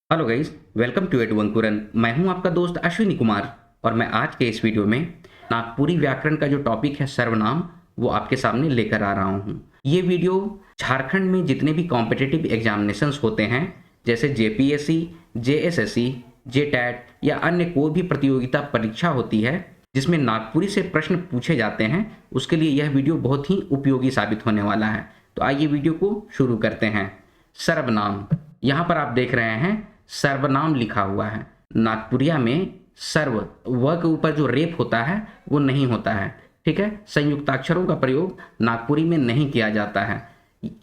Hello guys, welcome to Edu Ankuran. मैं हूं आपका दोस्त अश्विनी कुमार और मैं आज के इस वीडियो में नागपुरी व्याकरण का जो टॉपिक है सर्वनाम वो आपके सामने लेकर आ रहा हूं। ये वीडियो झारखंड में जितने भी कॉम्पिटिटिव एग्जामिनेशंस होते हैं जैसे जेपीएससी, जेएसएससी, जेटैट या अन्य कोई भी प्रतियोगिता परीक्षा होती है जिसमें नागपुरी से प्रश्न पूछे जाते हैं, उसके लिए यह वीडियो बहुत ही उपयोगी साबित होने वाला है। तो आइए वीडियो को शुरू करते हैं। सर्वनाम, यहाँ पर आप देख रहे हैं सर्वनाम लिखा हुआ है। नागपुरिया में सर्व व के ऊपर जो रेप होता है वो नहीं होता है, ठीक है। संयुक्ताक्षरों का प्रयोग नागपुरी में नहीं किया जाता है।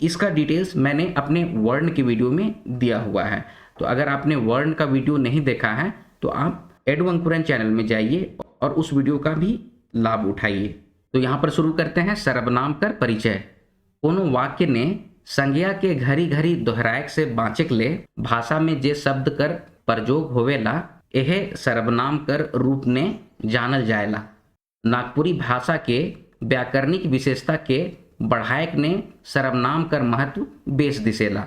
इसका डिटेल्स मैंने अपने वर्ण के वीडियो में दिया हुआ है। तो अगर आपने वर्ण का वीडियो नहीं देखा है तो आप एडू अंकुरन चैनल में जाइए और उस वीडियो का भी लाभ उठाइए। तो यहाँ पर शुरू करते हैं। सर्वनाम कर परिचय। कोनो वाक्य ने संज्ञा के घरी घरी दोहरायक से बाचक ले भाषा में जे शब्द कर प्रयोग होवेला यह सर्वनाम कर रूप ने जानल जाएला। नागपुरी भाषा के व्याकरणिक विशेषता के बढ़ायक ने सर्वनाम कर महत्व बेस दिसेला।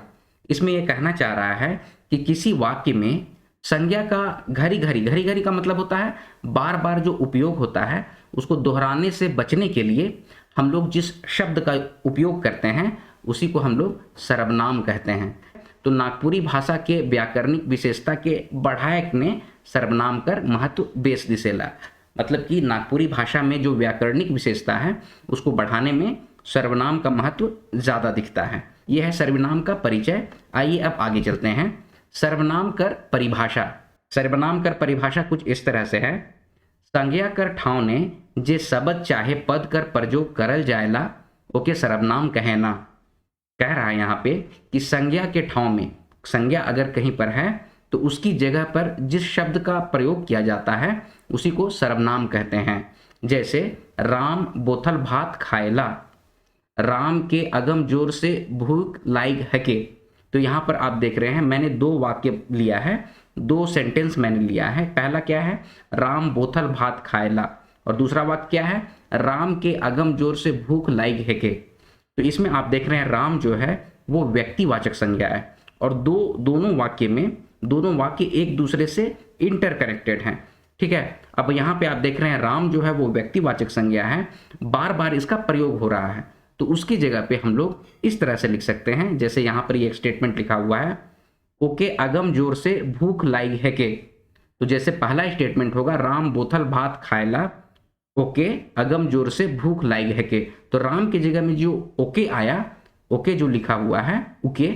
इसमें यह कहना चाह रहा है कि किसी वाक्य में संज्ञा का घरी घरी का मतलब होता है बार बार जो उपयोग होता है, उसको दोहराने से बचने के लिए हम लोग जिस शब्द का उपयोग करते हैं उसी को हम लोग सर्वनाम कहते हैं। तो नागपुरी भाषा के व्याकरणिक विशेषता के बढ़ायक ने सर्वनाम कर महत्व बेस दिसेला। मतलब कि नागपुरी भाषा में जो व्याकरणिक विशेषता है उसको बढ़ाने में सर्वनाम का महत्व ज़्यादा दिखता है। यह है सर्वनाम का परिचय। आइए अब आगे चलते हैं। सर्वनाम कर परिभाषा। सर्वनाम कर परिभाषा कुछ इस तरह से है। संज्ञा कर ठाव ने जे शब्द चाहे पद कर प्रयोग करल जाएला ओके सर्वनाम कहेना। कह रहा है यहाँ पे कि संज्ञा के ठाव में, संज्ञा अगर कहीं पर है तो उसकी जगह पर जिस शब्द का प्रयोग किया जाता है उसी को सर्वनाम कहते हैं। जैसे राम बोथल भात खाएला, राम के अगम जोर से भूख लाइग हके। तो यहाँ पर आप देख रहे हैं मैंने दो वाक्य लिया है, दो सेंटेंस मैंने लिया है। पहला क्या है, राम बोथल भात खाएला, और दूसरा वाक्य क्या है, राम के अगम जोर से भूख लाइग हके। तो इसमें आप देख रहे हैं राम जो है वो व्यक्तिवाचक संज्ञा है और दोनों वाक्य एक दूसरे से इंटरकनेक्टेड हैं, ठीक है। अब यहाँ पे आप देख रहे हैं राम जो है वो व्यक्तिवाचक संज्ञा है, बार बार इसका प्रयोग हो रहा है, तो उसकी जगह पे हम लोग इस तरह से लिख सकते हैं। जैसे यहाँ पर ये एक स्टेटमेंट लिखा हुआ है, ओके अगम जोर से भूख लाई है के। तो जैसे पहला स्टेटमेंट होगा राम बोथल भात खाएला, ओके अगम जोर से भूख लाई है के। तो राम की जगह में जो ओके आया, ओके जो लिखा हुआ है ओके,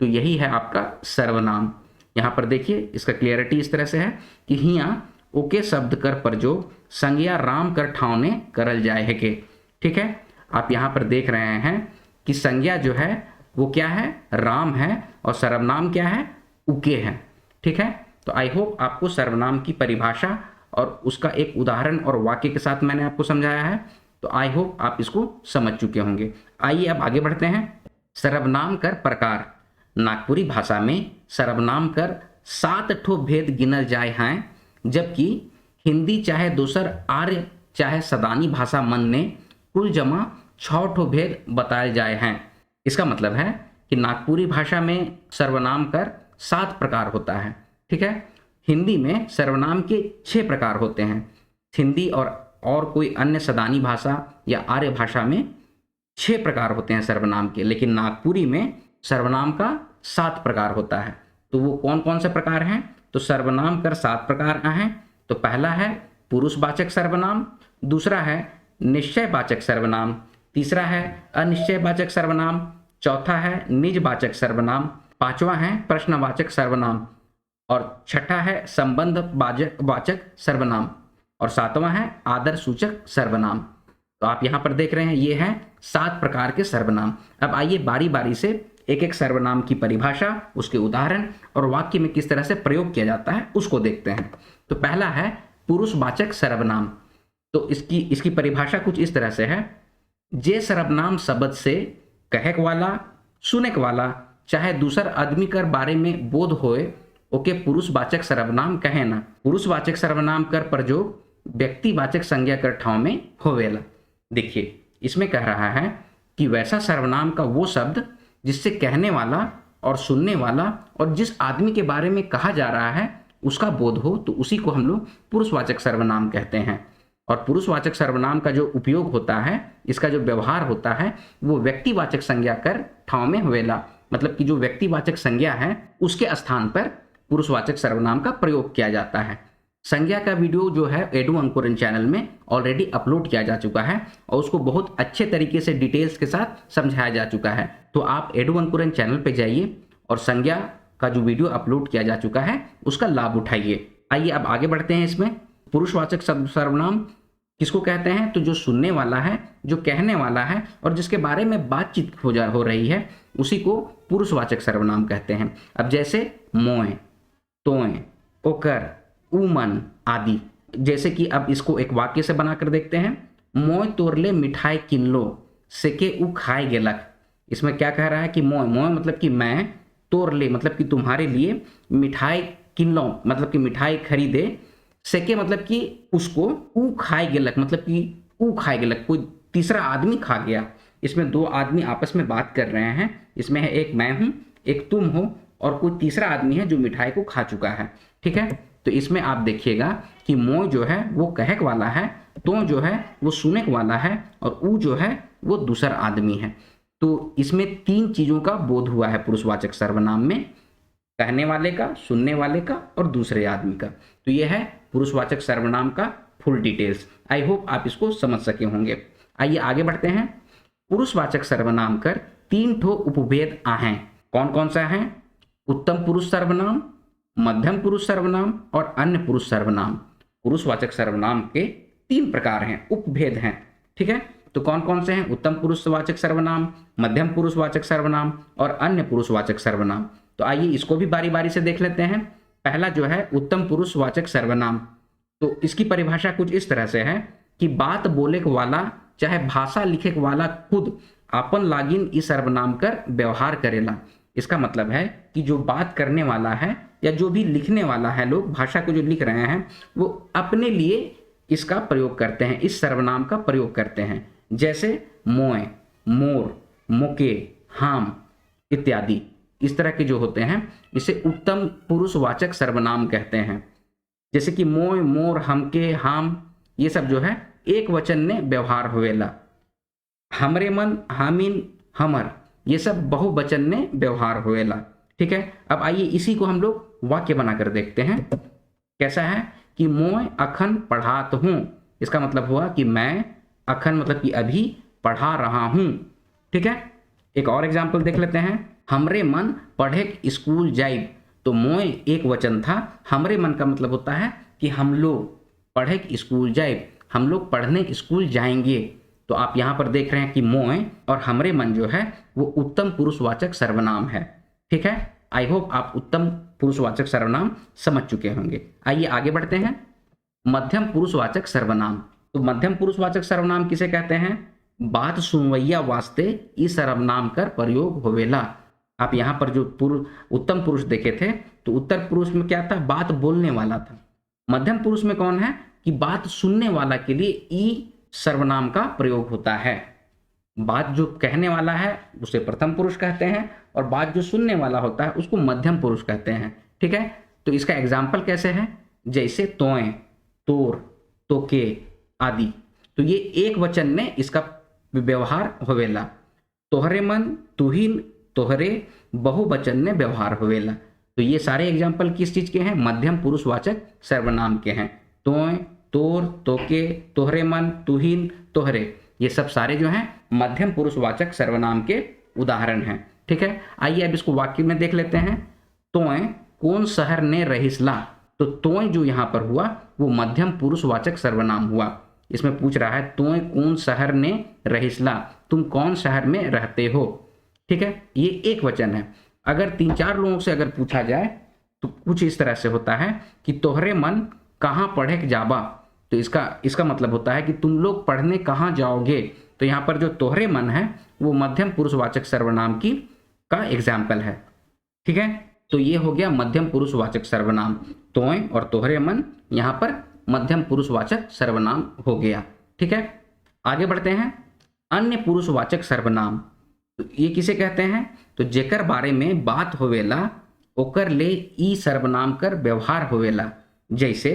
तो यही है आपका सर्वनाम। यहाँ पर देखिए इसका क्लियरिटी इस तरह से है कि हिया ओके शब्द कर प्रयोग संज्ञा राम कर ठाव ने करल जाए है के, ठीक है। आप यहाँ पर देख रहे हैं कि संज्ञा जो है वो क्या है, राम है, और सर्वनाम क्या है, उके है, ठीक है। तो आई होप आपको सर्वनाम की परिभाषा और उसका एक उदाहरण और वाक्य के साथ मैंने आपको समझाया है, तो आई होप आप इसको समझ चुके होंगे। आइए अब आगे बढ़ते हैं। सर्वनाम कर प्रकार। नागपुरी भाषा में सर्वनाम कर 7 ठो भेद गिनल जाए हैं, जबकि हिंदी चाहे दूसर आर्य चाहे सदानी भाषा मन ने कुल जमा 6 ठो भेद बताए जाए हैं। इसका मतलब है कि नागपुरी भाषा में सर्वनाम कर 7 प्रकार होता है, ठीक है। हिंदी में सर्वनाम के 6 प्रकार होते हैं। हिंदी और कोई अन्य सदानी भाषा या आर्य भाषा में 6 प्रकार होते हैं सर्वनाम के, लेकिन नागपुरी में सर्वनाम का 7 प्रकार होता है। तो वो कौन कौन से प्रकार हैं? तो सर्वनाम कर 7 प्रकार हैं। तो पहला है पुरुषवाचक सर्वनाम, दूसरा है निश्चयवाचक सर्वनाम, तीसरा है अनिश्चयवाचक सर्वनाम, चौथा है निजवाचक सर्वनाम, पांचवा है प्रश्नवाचक सर्वनाम, और छठा है संबंध वाचक सर्वनाम, और सातवां है आदर सूचक सर्वनाम। तो आप यहाँ पर देख रहे हैं ये हैं 7 प्रकार के सर्वनाम। अब आइए बारी बारी से एक एक सर्वनाम की परिभाषा, उसके उदाहरण और वाक्य में किस तरह से प्रयोग किया जाता है उसको देखते हैं। तो पहला है पुरुषवाचक सर्वनाम। तो इसकी परिभाषा कुछ इस तरह से है, जे सर्वनाम शब्द से कहक वाला, सुनक वाला चाहे दूसर आदमी कर बारे में बोध होए ओके पुरुषवाचक सर्वनाम कहे ना। पुरुषवाचक सर्वनाम कर प्रयोग व्यक्तिवाचक संज्ञा कर ठाव में होवेला। देखिए इसमें कह रहा है कि वैसा सर्वनाम का वो शब्द जिससे कहने वाला और सुनने वाला और जिस आदमी के बारे में कहा जा रहा है उसका बोध हो तो उसी को हम लोग पुरुषवाचक सर्वनाम कहते हैं। और पुरुषवाचक सर्वनाम का जो उपयोग होता है, इसका जो व्यवहार होता है, वो व्यक्तिवाचक संज्ञा कर ठाव में होवेला, मतलब कि जो व्यक्तिवाचक संज्ञा है उसके स्थान पर पुरुषवाचक सर्वनाम का प्रयोग किया जाता है। संज्ञा का वीडियो जो है एडू अंकुरन चैनल में ऑलरेडी अपलोड किया जा चुका है और उसको बहुत अच्छे तरीके से डिटेल्स के साथ समझाया जा चुका है। तो आप एडू अंकुरन चैनल पे जाइए और संज्ञा का जो वीडियो अपलोड किया जा चुका है उसका लाभ उठाइए। आइए अब आगे बढ़ते हैं। इसमें पुरुषवाचक सर्वनाम किसको कहते हैं? तो जो सुनने वाला है, जो कहने वाला है और जिसके बारे में बातचीत हो रही है उसी को पुरुषवाचक सर्वनाम कहते हैं। अब जैसे मोय, तोय, ओकर, उमन आदि। जैसे कि अब इसको एक वाक्य से बनाकर देखते हैं। मोय तोरले मिठाई किनलो सेके उ खाए गेलक। इसमें क्या कह रहा है कि मोय, मोय मतलब कि मैं, तोरले मतलब कि तुम्हारे लिए, मिठाई किनलो मतलब कि मिठाई खरीदे, सेके मतलब कि उसको, उ खाए गेलक मतलब कि उ खाए गेलक कोई तीसरा आदमी खा गया। इसमें दो आदमी आपस में बात कर रहे हैं। इसमें है एक मैं हूं, एक तुम हो और कोई तीसरा आदमी है जो मिठाई को खा चुका है। ठीक है, तो इसमें आप देखिएगा कि मोय जो है वो कहक वाला है, तो जो है वो सुनेक वाला है और उ जो है वो दूसरा आदमी है। तो इसमें तीन चीजों का बोध हुआ है पुरुषवाचक सर्वनाम में, कहने वाले का, सुनने वाले का और दूसरे आदमी का। तो यह है पुरुषवाचक सर्वनाम का फुल डिटेल्स। आई होप आप इसको समझ सके होंगे। आइए आगे बढ़ते हैं। पुरुषवाचक सर्वनाम कर तीन ठो उपभेद आहें। कौन कौन सा है? उत्तम पुरुष सर्वनाम, मध्यम पुरुष सर्वनाम और अन्य पुरुष सर्वनाम। पुरुषवाचक सर्वनाम के तीन प्रकार हैं, उपभेद हैं। ठीक है, तो कौन कौन से हैं? उत्तम पुरुषवाचक सर्वनाम, मध्यम पुरुषवाचक सर्वनाम और अन्य पुरुषवाचक सर्वनाम। तो आइए इसको भी बारी बारी से देख लेते हैं। पहला जो है उत्तम पुरुषवाचक सर्वनाम, तो इसकी परिभाषा कुछ इस तरह से है कि बात बोले वाला चाहे भाषा लिखे वाला खुद अपन लागिन इस सर्वनाम कर व्यवहार करेला। इसका मतलब है कि जो बात करने वाला है या जो भी लिखने वाला है, लोग भाषा को जो लिख रहे हैं वो अपने लिए इसका प्रयोग करते हैं, इस सर्वनाम का प्रयोग करते हैं। जैसे मोय, मोर, मोके, हाम इत्यादि इस तरह के जो होते हैं इसे उत्तम पुरुषवाचक सर्वनाम कहते हैं। जैसे कि मोय, मोर, हमके, हाम ये सब जो है एक वचन ने व्यवहार होवेला। हमरे मन, हामिन, हमर ये सब बहुवचन ने व्यवहार होवेला। ठीक है, अब आइए इसी को हम लोग वाक्य बनाकर देखते हैं। कैसा है कि मोय अखन पढ़ात हूं। इसका मतलब हुआ कि मैं, अखन मतलब कि अभी, पढ़ा रहा हूं। ठीक है, एक और एग्जाम्पल देख लेते हैं। हमरे मन पढ़े स्कूल जाइब। तो मोय एक वचन था, हमरे मन का मतलब होता है कि हम लोग, पढ़े स्कूल जाइब हम लोग पढ़ने स्कूल जाएंगे। तो आप यहाँ पर देख रहे हैं कि मोय और हमरे मन जो है वो उत्तम पुरुषवाचक सर्वनाम है। ठीक है, आई होप आप उत्तम पुरुषवाचक सर्वनाम समझ चुके होंगे। आइए आगे बढ़ते हैं। मध्यम पुरुषवाचक सर्वनाम। तो मध्यम पुरुषवाचक सर्वनाम किसे कहते हैं? बात सुनवैया वास्ते इस सर्वनाम कर प्रयोग होवेला। आप यहाँ पर जो उत्तम पुरुष देखे थे तो उत्तर पुरुष में क्या था? बात बोलने वाला था। मध्यम पुरुष में कौन है कि बात सुनने वाला के लिए ई सर्वनाम का प्रयोग होता है। बात जो कहने वाला है उसे प्रथम पुरुष कहते हैं और बात जो सुनने वाला होता है उसको मध्यम पुरुष कहते हैं। ठीक है, तो इसका एग्जाम्पल कैसे है? जैसे तोय, तोर, तोके आदि। तो ये एक वचन ने इसका व्यवहार होवेला। तोहरे मन, तुहिन, तोहरे बहुवचन ने व्यवहार होवेला। तो ये सारे एग्जाम्पल किस चीज के हैं? मध्यम पुरुषवाचक सर्वनाम के हैं। तोय, तोर, तोके, तोहरे मन, तुहिन, तोहरे ये सब सारे जो हैं मध्यम पुरुषवाचक सर्वनाम के उदाहरण हैं। ठीक है, आइए अब इसको वाक्य में देख लेते हैं। तोय कौन शहर ने रहिसला। तो तोय जो यहाँ पर हुआ वो मध्यम पुरुषवाचक सर्वनाम हुआ। इसमें पूछ रहा है तोय कौन शहर ने रहिसला, तुम कौन शहर में रहते हो। ठीक है, ये एक वचन है। अगर तीन चार लोगों से अगर पूछा जाए तो कुछ इस तरह से होता है कि तोहरे मन कहाँ पढ़े जाबा। तो इसका मतलब होता है कि तुम लोग पढ़ने कहाँ जाओगे। तो यहाँ पर जो तोहरे मन है वो मध्यम पुरुषवाचक सर्वनाम का एग्जाम्पल है। ठीक है, तो ये हो गया मध्यम पुरुषवाचक सर्वनाम। तोय और तोहरे मन यहाँ पर मध्यम पुरुषवाचक सर्वनाम हो गया। ठीक है, आगे बढ़ते हैं। अन्य पुरुषवाचक सर्वनाम। तो ये किसे कहते हैं? तो जेकर बारे में बात होवेला ओकर ले ई सर्वनाम कर व्यवहार होवेला, जैसे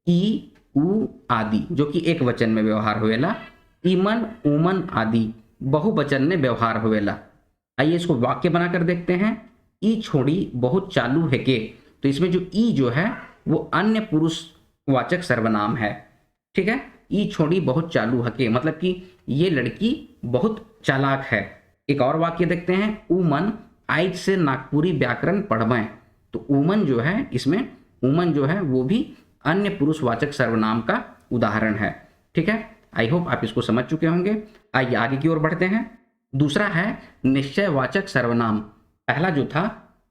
ई, ऊ आदि जो कि एक वचन में व्यवहार होवेला, ईमन, उमन आदि बहुवचन में व्यवहार होवेला। आइए इसको वाक्य बनाकर देखते हैं। ई छोड़ी बहुत चालू है के, तो इसमें जो ई जो है वो अन्य पुरुष वाचक सर्वनाम है। ठीक है, ई छोड़ी बहुत चालू है के मतलब कि ये लड़की बहुत चालाक है। एक और वाक्य देखते हैं, उमन आज से नागपुरी व्याकरण पढ़वें। तो उमन जो है, इसमें उमन जो है वो भी अन्य पुरुषवाचक सर्वनाम का उदाहरण है। ठीक है, आई होप आप इसको समझ चुके होंगे। आइए आगे की ओर बढ़ते हैं। दूसरा है निश्चयवाचक सर्वनाम। पहला जो था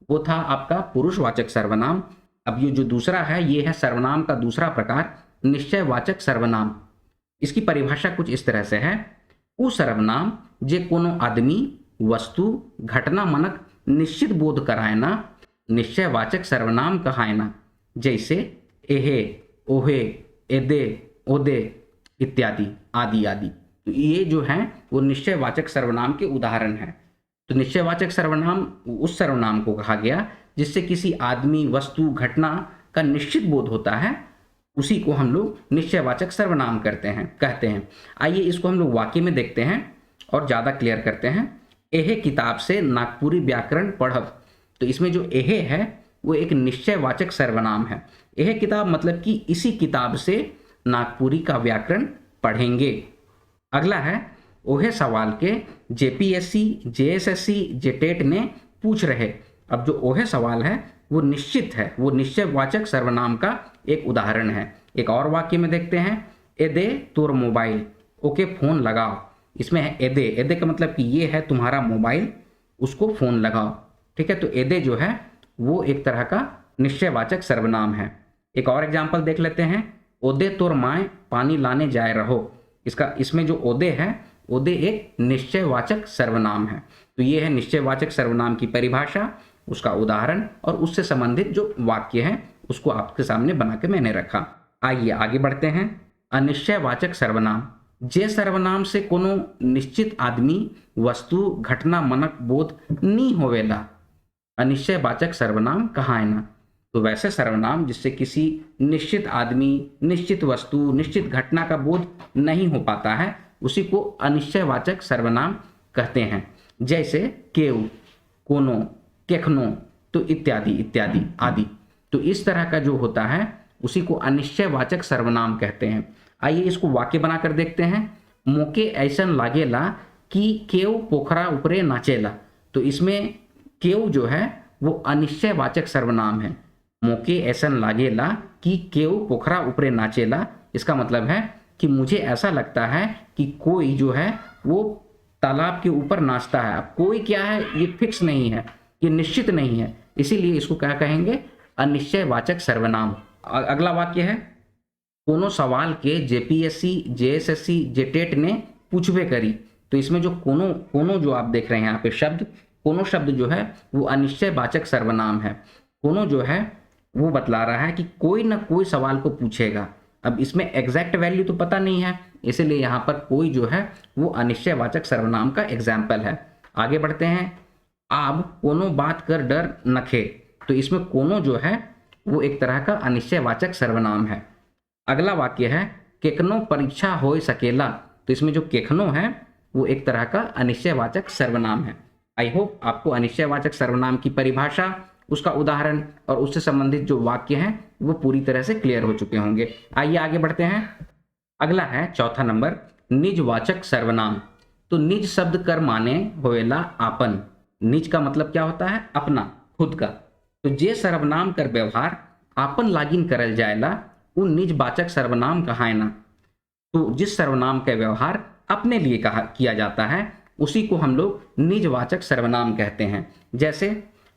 वो था आपका पुरुषवाचक सर्वनाम। अब ये जो दूसरा है ये है सर्वनाम का दूसरा प्रकार, निश्चयवाचक सर्वनाम। इसकी परिभाषा कुछ इस तरह से है, उ सर्वनाम जे कोनो आदमी, वस्तु, घटना मनक निश्चित बोध करायना निश्चयवाचक सर्वनाम कहायना, जैसे एहे, ओहे, एदे, ओदे इत्यादि आदि आदि। तो ये जो है वो निश्चयवाचक सर्वनाम के उदाहरण हैं। तो निश्चयवाचक सर्वनाम उस सर्वनाम को कहा गया जिससे किसी आदमी, वस्तु, घटना का निश्चित बोध होता है, उसी को हम लोग निश्चयवाचक सर्वनाम कहते हैं। आइए इसको हम लोग वाक्य में देखते हैं और ज़्यादा क्लियर करते हैं। एहे किताब से नागपुरी व्याकरण पढ़ब। तो इसमें जो एहे है वो एक निश्चयवाचक सर्वनाम है। एहे किताब मतलब कि इसी किताब से नागपुरी का व्याकरण पढ़ेंगे। अगला है, ओहे सवाल के जेपीएससी, जेएसएससी, जेटेट ने पूछ रहे। अब जो ओहे सवाल है वो निश्चित है, वो निश्चयवाचक सर्वनाम का एक उदाहरण है। एक और वाक्य में देखते हैं, एदे तोर मोबाइल, ओके फोन लगाओ। इसमें है एदे, एदे का मतलब कि ये है तुम्हारा मोबाइल, उसको फोन लगाओ। ठीक है, तो एदे जो है वो एक तरह का निश्चयवाचक सर्वनाम है। एक और एग्जाम्पल देख लेते हैं, ओदे तोर माए पानी लाने जाए रहो। इसमें जो ओदे है, ओदे एक निश्चयवाचक सर्वनाम है। तो ये है निश्चयवाचक सर्वनाम की परिभाषा, उसका उदाहरण और उससे संबंधित जो वाक्य है उसको आपके सामने बना के मैंने रखा। आइए आगे बढ़ते हैं। अनिश्चयवाचक सर्वनाम, जे सर्वनाम से कोनो निश्चित आदमी, वस्तु, घटना मनक बोध नहीं होवेला, अनिश्चयवाचक सर्वनाम कहायना। तो वैसे सर्वनाम जिससे किसी निश्चित आदमी, निश्चित वस्तु, निश्चित घटना का बोध नहीं हो पाता है, उसी को अनिश्चयवाचक सर्वनाम कहते हैं। जैसे केव, कोनो, केखनो, तो इत्यादि इत्यादि आदि। तो इस तरह का जो होता है उसी को अनिश्चयवाचक सर्वनाम कहते हैं। आइए इसको वाक्य बनाकर देखते हैं। मोके ऐसन लागेला कि केव पोखरा ऊपरे नाचेला। तो इसमें केव जो है वो अनिश्चयवाचक सर्वनाम है। मोके ऐसन लागेला कि केव पोखरा ऊपरे नाचेला, इसका मतलब है कि मुझे ऐसा लगता है कि कोई जो है वो तालाब के ऊपर नाचता है। अब कोई क्या है ये फिक्स नहीं है, ये निश्चित नहीं है, इसीलिए इसको क्या कहेंगे, अनिश्चयवाचक सर्वनाम। अगला वाक्य है, कोनो सवाल के जेपीएससी, जेएसएससी, जेटेट ने पूछवे करी। तो इसमें जो कोनो, कोनो जो आप देख रहे हैं यहाँ पे शब्द, कोनो शब्द जो है वो अनिश्चयवाचक सर्वनाम है। कोनो जो है वो बतला रहा है कि कोई ना कोई सवाल को पूछेगा। अब इसमें एग्जैक्ट वैल्यू तो पता नहीं है, इसीलिए यहाँ पर कोई जो है वो अनिश्चयवाचक सर्वनाम का एग्जाम्पल है। आगे बढ़ते हैं। आप कोनो बात कर डर नखे। तो इसमें कोनो जो है वो एक तरह का अनिश्चयवाचक सर्वनाम है। अगला वाक्य है, केखनो परीक्षा हो सकेला। तो इसमें जो केखनो है वो एक तरह का अनिश्चयवाचक सर्वनाम है। आई होप आपको अनिश्चयवाचक सर्वनाम की परिभाषा, उसका उदाहरण और उससे संबंधित जो वाक्य हैं वो पूरी तरह से क्लियर हो चुके होंगे। आइए आगे बढ़ते हैं। अगला है चौथा नंबर, निजवाचक सर्वनाम। तो निज शब्द कर माने होवेला आपन। निज का मतलब क्या होता है, अपना, खुद का। तो जे सर्वनाम कर व्यवहार आपन लागिन करल जाएला वो निजवाचक सर्वनाम कहायना। तो जिस सर्वनाम का व्यवहार अपने लिए किया जाता है उसी को हम लोग निजवाचक सर्वनाम कहते हैं। जैसे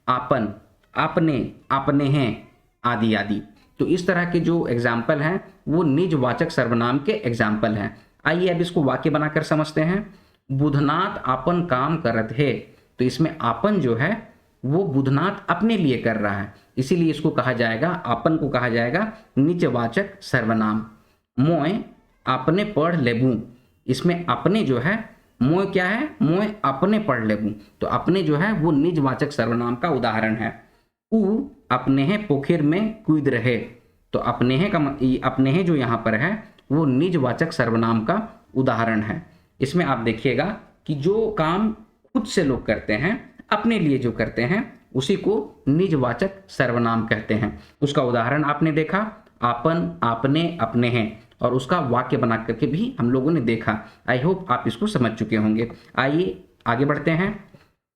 आपन, आपने, आपने हैं आदि आदि। तो इस तरह के जो एग्जाम्पल हैं वो निजवाचक सर्वनाम के एग्जाम्पल हैं। आइए अब इसको वाक्य बनाकर समझते हैं। बुधनाथ आपन काम करत है। तो इसमें आपन जो है वो बुधनाथ अपने लिए कर रहा है, इसीलिए इसको कहा जाएगा, आपन को कहा जाएगा निजवाचक सर्वनाम। मोय आपने पढ़ लेबू। इसमें अपने जो है मोय क्या है? मोय अपने पढ़ लेबू, तो अपने जो है वो निजवाचक सर्वनाम का उदाहरण है। ऊ अपने हैं पोखर में कूद रहे, तो अपने हैं अपने हैं जो यहाँ पर है वो निजवाचक सर्वनाम का उदाहरण है। इसमें आप देखिएगा कि जो काम खुद से लोग करते हैं, अपने लिए जो करते हैं, उसी को निजवाचक सर्वनाम कहते हैं। उसका उदाहरण आपने देखा, आपन, आपने, अपने हैं, और उसका वाक्य बना करके भी हम लोगों ने देखा। आई होप आप इसको समझ चुके होंगे। आइए आगे बढ़ते हैं।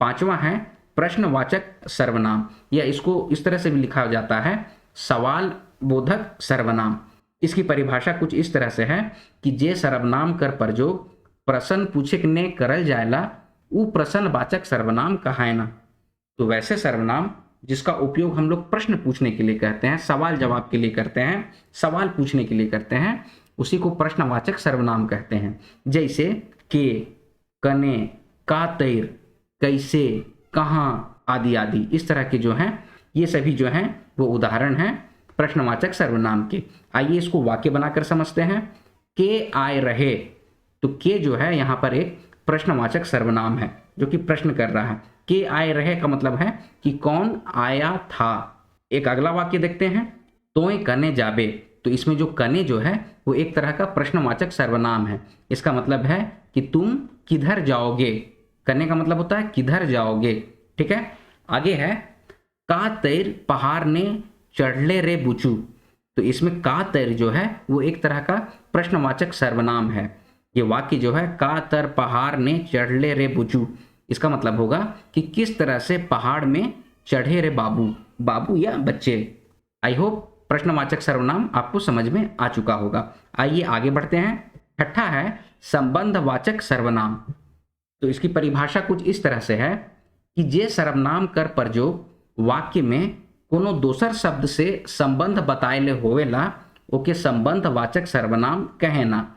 पांचवा है प्रश्नवाचक सर्वनाम, या इसको इस तरह से भी लिखा जाता है सवाल बोधक सर्वनाम। इसकी परिभाषा कुछ इस तरह से है कि जे सर्वनाम कर प्रयोग प्रश्न पूछे ने करल जायला उ प्रश्नवाचक सर्वनाम कहायना। तो वैसे सर्वनाम जिसका उपयोग हम लोग प्रश्न पूछने के लिए करते हैं, सवाल जवाब के लिए करते हैं, सवाल पूछने के लिए करते हैं, उसी को प्रश्नवाचक सर्वनाम कहते हैं। जैसे के, कने, का तैर, कैसे, कहाँ आदि आदि, इस तरह के जो हैं ये सभी जो हैं वो उदाहरण हैं प्रश्नवाचक सर्वनाम के। आइए इसको वाक्य बनाकर समझते हैं। के आए रहे, तो के जो है यहाँ पर एक प्रश्नवाचक सर्वनाम है जो कि प्रश्न कर रहा है। के आए रहे का मतलब है कि कौन आया था। एक अगला वाक्य देखते हैं, तोय कने जाबे, तो इसमें जो कने जो है वो एक तरह का प्रश्नवाचक सर्वनाम है। इसका मतलब है कि तुम किधर जाओगे। कने का मतलब होता है किधर जाओगे, ठीक है। आगे है का तैर पहाड़ ने चढ़ले रे बुचू, तो इसमें का तैर जो है वो एक तरह का प्रश्नवाचक सर्वनाम है। ये वाक्य जो है का तर पहाड़ ने चढ़ले रे बुचू, इसका मतलब होगा कि किस तरह से पहाड़ में चढ़े रे बाबू, बाबू या बच्चे। आई होप प्रश्नवाचक सर्वनाम आपको समझ में आ चुका होगा। आइए आगे बढ़ते हैं। छठा है संबंधवाचक सर्वनाम। तो इसकी परिभाषा कुछ इस तरह से है कि जे सर्वनाम कर प्रयोग वाक्य में कोनो दोसर शब्द से संबंध बताएले होवेला ओके संबंधवाचक सर्वनाम कहेना।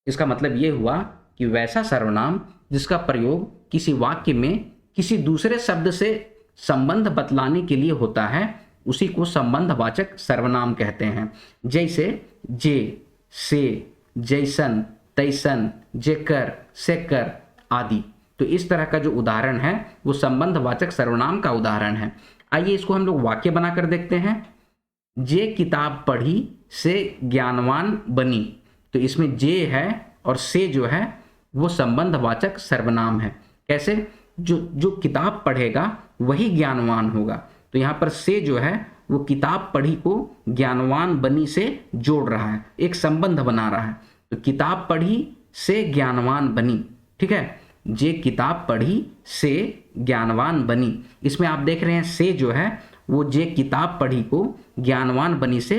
इसका मतलब ये हुआ कि वैसा सर्वनाम जिसका प्रयोग किसी वाक्य में किसी दूसरे शब्द से संबंध बतलाने के लिए होता है, उसी को संबंधवाचक सर्वनाम कहते हैं। जैसे जे, से, जैसन, तैसन, जेकर, सेकर आदि। तो इस तरह का जो उदाहरण है वो संबंधवाचक सर्वनाम का उदाहरण है। आइए इसको हम लोग वाक्य बनाकर देखते हैं। जे किताब पढ़ी से ज्ञानवान बनी, तो इसमें जे है और से जो है वो संबंधवाचक सर्वनाम है। कैसे? जो किताब पढ़ेगा वही ज्ञानवान होगा, तो यहाँ पर से जो है वो किताब पढ़ी को ज्ञानवान बनी से जोड़ रहा है, एक संबंध बना रहा है। तो किताब पढ़ी से ज्ञानवान बनी, ठीक है। जे किताब पढ़ी से ज्ञानवान बनी, इसमें आप देख रहे हैं से जो है वो जे किताब पढ़ी को ज्ञानवान बनी से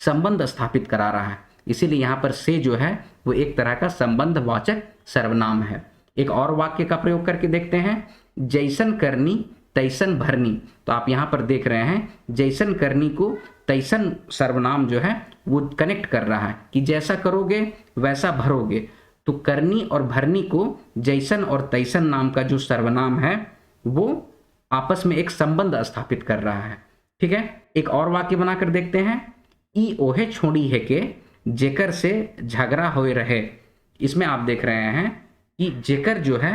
संबंध स्थापित करा रहा है, इसीलिए यहाँ पर से जो है वो एक तरह का संबंधवाचक सर्वनाम है। एक और वाक्य का प्रयोग करके देखते हैं। जैसन करनी तैसन भरनी, तो आप यहाँ पर देख रहे हैं जैसन करनी को तैसन सर्वनाम जो है वो कनेक्ट कर रहा है कि जैसा करोगे वैसा भरोगे। तो करनी और भरनी को जैसन और तैसन नाम का जो सर्वनाम है वो आपस में एक संबंध स्थापित कर रहा है, ठीक है। एक और वाक्य बनाकर देखते हैं। ई ओहे छोड़ी है के जेकर से झगड़ा होए रहे, इसमें आप देख रहे हैं कि जेकर जो है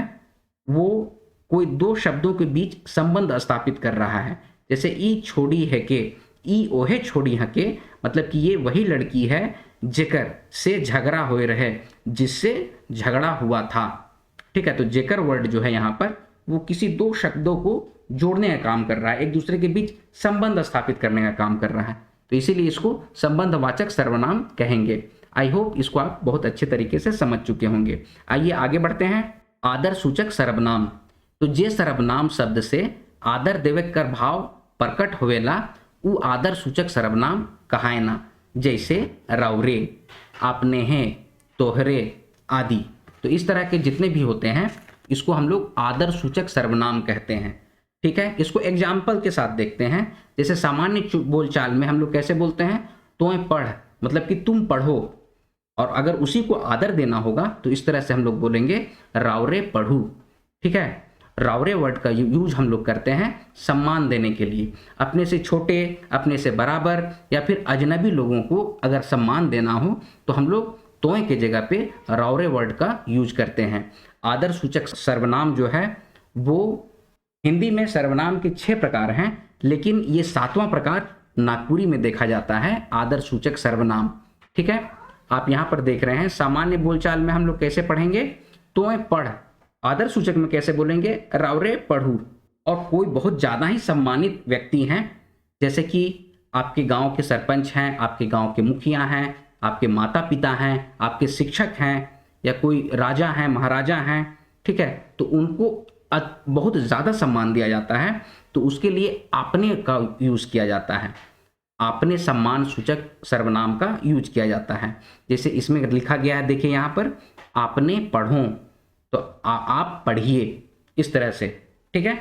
वो कोई दो शब्दों के बीच संबंध स्थापित कर रहा है। जैसे ई छोड़ी है के, ई ओहे छोड़ी है के, मतलब कि ये वही लड़की है जेकर से झगड़ा होए रहे, जिससे झगड़ा हुआ था, ठीक है। तो जेकर वर्ड जो है यहाँ पर वो किसी दो शब्दों को जोड़ने का काम कर रहा है, एक दूसरे के बीच संबंध स्थापित करने का काम कर रहा है, तो इसीलिए इसको संबंधवाचक सर्वनाम कहेंगे। आई होप इसको आप बहुत अच्छे तरीके से समझ चुके होंगे। आइए आगे बढ़ते हैं। आदर सूचक सर्वनाम, तो जे सर्वनाम शब्द से आदर देवे कर भाव प्रकट होवेला उ आदर सूचक सर्वनाम कहायना। जैसे रौरे, आपने हैं, तोहरे आदि। तो इस तरह के जितने भी होते हैं इसको हम लोग आदर सूचक सर्वनाम कहते हैं, ठीक है। इसको एग्जाम्पल के साथ देखते हैं। जैसे सामान्य बोलचाल में हम लोग कैसे बोलते हैं, तोय पढ़, मतलब कि तुम पढ़ो, और अगर उसी को आदर देना होगा तो इस तरह से हम लोग बोलेंगे रावरे पढ़ू, ठीक है। रावरे वर्ड का यूज हम लोग करते हैं सम्मान देने के लिए। अपने से छोटे, अपने से बराबर या फिर अजनबी लोगों को अगर सम्मान देना हो तो हम लोग तोय के जगह पे रावरे वर्ड का यूज करते हैं। आदर सूचक सर्वनाम जो है वो हिंदी में सर्वनाम के 6 प्रकार हैं, लेकिन ये 7वां प्रकार नागपुरी में देखा जाता है, आदर सूचक सर्वनाम। ठीक है, आप यहाँ पर देख रहे हैं सामान्य बोलचाल में हम लोग कैसे पढ़ेंगे, तोय पढ़। आदर सूचक में कैसे बोलेंगे, रावरे पढ़ू। और कोई बहुत ज़्यादा ही सम्मानित व्यक्ति हैं, जैसे कि आपके गांव के सरपंच हैं, आपके गांव के मुखिया हैं, आपके माता पिता हैं, आपके शिक्षक हैं, या कोई राजा हैं, महाराजा हैं, ठीक है, तो उनको बहुत ज़्यादा सम्मान दिया जाता है, तो उसके लिए आपने का यूज़ किया जाता है। आपने सम्मान सूचक सर्वनाम का यूज किया जाता है। जैसे इसमें लिखा गया है, देखिए यहाँ पर, आपने पढ़ो, तो आप पढ़िए, इस तरह से। ठीक है,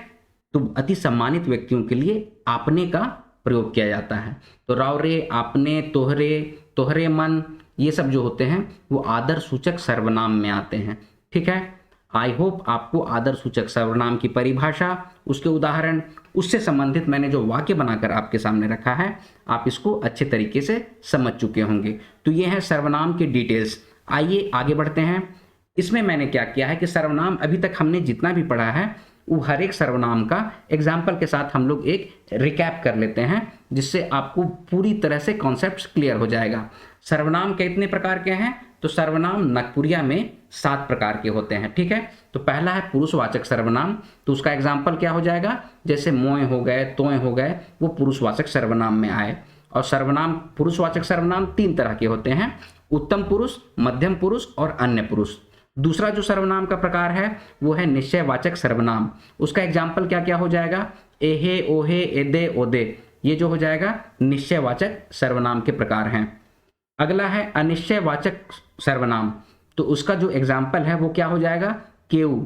तो अति सम्मानित व्यक्तियों के लिए आपने का प्रयोग किया जाता है। तो रावरे, आपने, तोहरे, तोहरे मन, ये सब जो होते हैं वो आदर सूचक सर्वनाम में आते हैं। ठीक है, आई होप आपको आदर सूचक सर्वनाम की परिभाषा, उसके उदाहरण, उससे संबंधित मैंने जो वाक्य बनाकर आपके सामने रखा है, आप इसको अच्छे तरीके से समझ चुके होंगे। तो ये है सर्वनाम के डिटेल्स। आइए आगे बढ़ते हैं। इसमें मैंने क्या किया है कि सर्वनाम अभी तक हमने जितना भी पढ़ा है वो हर एक सर्वनाम का एग्जाम्पल के साथ हम लोग एक रिकैप कर लेते हैं, जिससे आपको पूरी तरह से कॉन्सेप्ट क्लियर हो जाएगा। सर्वनाम कितने प्रकार के हैं, तो सर्वनाम नागपुरिया में 7 प्रकार के होते हैं। ठीक है, तो पहला है पुरुषवाचक सर्वनाम, तो उसका एग्जाम्पल क्या हो जाएगा, जैसे मोय हो गए, तोय हो गए, वो पुरुषवाचक सर्वनाम में आए। और सर्वनाम, पुरुषवाचक सर्वनाम 3 तरह के होते हैं, उत्तम पुरुष, मध्यम पुरुष और अन्य पुरुष। दूसरा जो सर्वनाम का प्रकार है वो है निश्चयवाचक सर्वनाम। उसका एग्जाम्पल क्या क्या हो जाएगा, एहे, ओहे, एदे, ओदे, ये जो हो जाएगा निश्चयवाचक सर्वनाम के प्रकार हैं। अगला है अनिश्चयवाचक सर्वनाम, तो उसका जो एग्जाम्पल है वो क्या हो जाएगा, केऊ,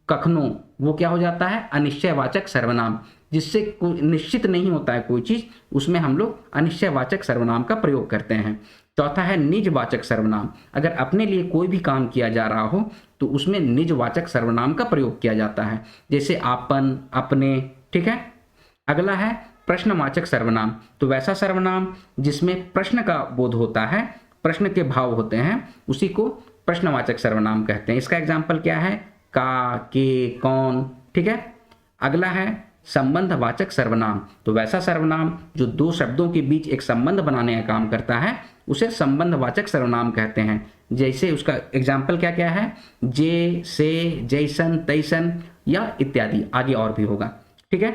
कखनो, वो क्या हो जाता है अनिश्चयवाचक सर्वनाम, जिससे कोई निश्चित नहीं होता है कोई चीज, उसमें हम लोग अनिश्चयवाचक सर्वनाम का प्रयोग करते हैं। चौथा है निजवाचक सर्वनाम, अगर अपने लिए कोई भी काम किया जा रहा हो तो उसमें निजवाचक सर्वनाम का प्रयोग किया जाता है, जैसे आपन, अपने। ठीक है, अगला है प्रश्नवाचक सर्वनाम, तो वैसा सर्वनाम जिसमें प्रश्न का बोध होता है, प्रश्न के भाव होते हैं, उसी को प्रश्नवाचक सर्वनाम कहते हैं। इसका एग्जाम्पल क्या है, का, के, कौन। ठीक है, अगला है संबंधवाचक सर्वनाम, तो वैसा सर्वनाम जो 2 शब्दों के बीच एक संबंध बनाने का काम करता है, उसे संबंधवाचक सर्वनाम कहते हैं। जैसे उसका एग्जाम्पल क्या क्या है, जे, से, जैसन, तैसन, या इत्यादि, आगे और भी होगा। ठीक है,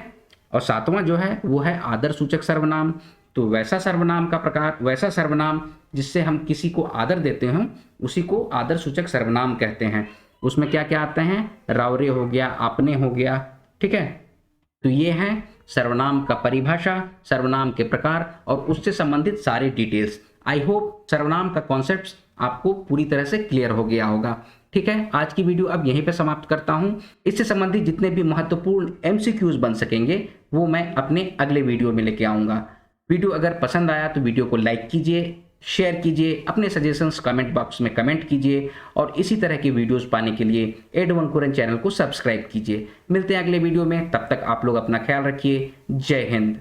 और 7वां जो है वो है आदर सूचक सर्वनाम, तो वैसा सर्वनाम का प्रकार, वैसा सर्वनाम जिससे हम किसी को आदर देते हों, उसी को आदर सूचक सर्वनाम कहते हैं। उसमें क्या क्या आते हैं, रावरे हो गया, आपने हो गया। ठीक है, तो ये है सर्वनाम का परिभाषा, सर्वनाम के प्रकार और उससे संबंधित सारे डिटेल्स। आई होप सर्वनाम का कॉन्सेप्ट आपको पूरी तरह से क्लियर हो गया होगा। ठीक है, आज की वीडियो अब यहीं पे समाप्त करता हूं। इससे संबंधित जितने भी महत्वपूर्ण MCQs बन सकेंगे वो मैं अपने अगले वीडियो में लेके आऊंगा। वीडियो अगर पसंद आया तो वीडियो को लाइक कीजिए, शेयर कीजिए, अपने सजेशंस कमेंट बॉक्स में कमेंट कीजिए और इसी तरह के वीडियोस पाने के लिए एड1कुरन चैनल को सब्सक्राइब कीजिए। मिलते हैं अगले वीडियो में, तब तक आप लोग अपना ख्याल रखिए। जय हिंद।